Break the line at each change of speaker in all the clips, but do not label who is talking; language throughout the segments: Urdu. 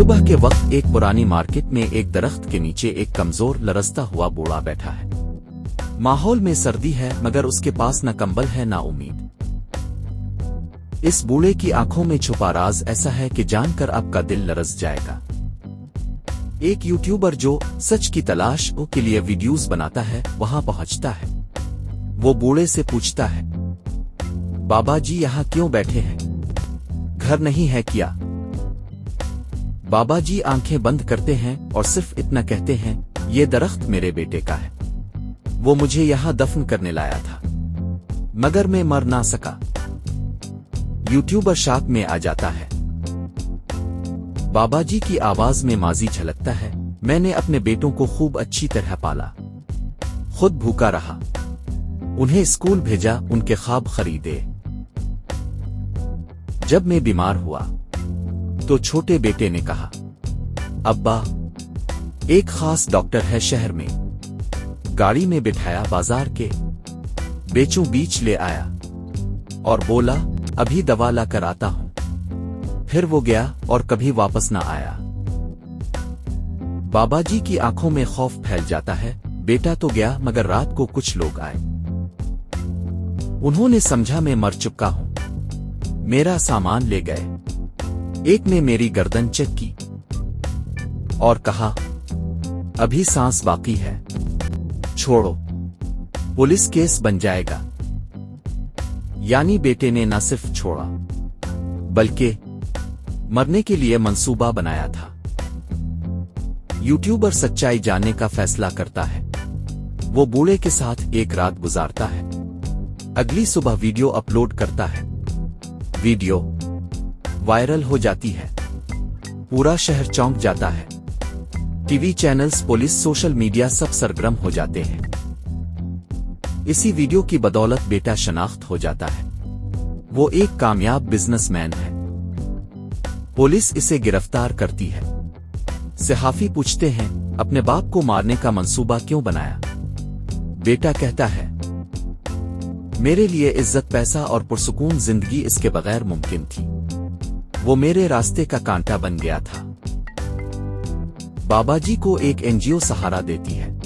صبح کے وقت ایک پرانی مارکیٹ میں ایک درخت کے نیچے ایک کمزور لرزتا ہوا بوڑھا بیٹھا ہے۔ ماحول میں سردی ہے مگر اس کے پاس نہ کمبل ہے نہ امید۔ اس بوڑھے کی آنکھوں میں چھپا راز ایسا ہے کہ جان کر آپ کا دل لرز جائے گا۔ ایک یوٹیوبر جو سچ کی تلاش کے لیے ویڈیوز بناتا ہے وہاں پہنچتا ہے۔ وہ بوڑھے سے پوچھتا ہے، بابا جی یہاں کیوں بیٹھے ہیں؟ گھر نہیں ہے کیا؟ بابا جی آنکھیں بند کرتے ہیں اور صرف اتنا کہتے ہیں، یہ درخت میرے بیٹے کا ہے، وہ مجھے یہاں دفن کرنے لایا تھا مگر میں مر نہ سکا۔ یوٹیوبر شاک میں آ جاتا ہے۔ بابا جی کی آواز میں ماضی جھلکتا ہے، میں نے اپنے بیٹوں کو خوب اچھی طرح پالا، خود بھوکا رہا، انہیں اسکول بھیجا، ان کے خواب خریدے۔ جب میں بیمار ہوا تو چھوٹے بیٹے نے کہا، ابا ایک خاص ڈاکٹر ہے شہر میں، گاڑی میں بٹھایا، بازار کے بیچوں بیچ لے آیا اور بولا ابھی دوا لا کر آتا ہوں۔ پھر وہ گیا اور کبھی واپس نہ آیا۔ بابا جی کی آنکھوں میں خوف پھیل جاتا ہے، بیٹا تو گیا مگر رات کو کچھ لوگ آئے، انہوں نے سمجھا میں مر چکا ہوں، میرا سامان لے گئے، ایک نے میری گردن چیک کی اور کہا ابھی سانس باقی ہے، چھوڑو پولیس کیس بن جائے گا۔ یعنی بیٹے نے نہ صرف چھوڑا بلکہ مرنے کے لیے منصوبہ بنایا تھا۔ یوٹیوبر سچائی جاننے کا فیصلہ کرتا ہے، وہ بوڑھے کے ساتھ ایک رات گزارتا ہے، اگلی صبح ویڈیو اپلوڈ کرتا ہے، ویڈیو وائرل ہو جاتی ہے، پورا شہر چونک جاتا ہے، T V channels, police, social media سب سرگرم ہو جاتے ہیں۔ اسی ویڈیو کی بدولت بیٹا شناخت ہو جاتا ہے، وہ ایک کامیاب بزنس مین ہے، پولیس اسے گرفتار کرتی ہے۔ صحافی پوچھتے ہیں، اپنے باپ کو مارنے کا منصوبہ کیوں بنایا؟ بیٹا کہتا ہے، میرے لیے عزت، پیسہ اور پرسکون زندگی اس کے بغیر ممکن تھی، وہ میرے راستے کا کانٹا بن گیا تھا۔ بابا جی کو ایک NGO سہارا دیتی ہے،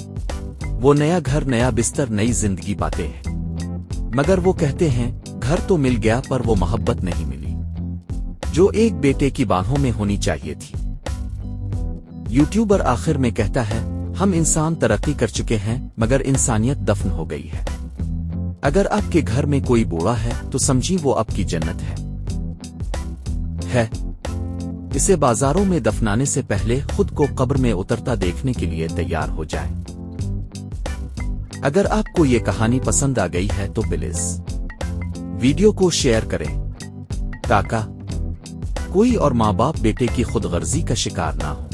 وہ نیا گھر، نیا بستر، نئی زندگی پاتے ہیں، مگر وہ کہتے ہیں گھر تو مل گیا پر وہ محبت نہیں ملی جو ایک بیٹے کی باہوں میں ہونی چاہیے تھی۔ یوٹیوبر آخر میں کہتا ہے، ہم انسان ترقی کر چکے ہیں مگر انسانیت دفن ہو گئی ہے۔ اگر آپ کے گھر میں کوئی بوڑھا ہے تو سمجھیں وہ آپ کی جنت ہے۔ اسے بازاروں میں دفنانے سے پہلے خود کو قبر میں اترتا دیکھنے کے لیے تیار ہو جائیں۔ اگر آپ کو یہ کہانی پسند آ گئی ہے تو پلیز ویڈیو کو شیئر کریں تاکہ کوئی اور ماں باپ بیٹے کی خود غرضی کا شکار نہ ہو۔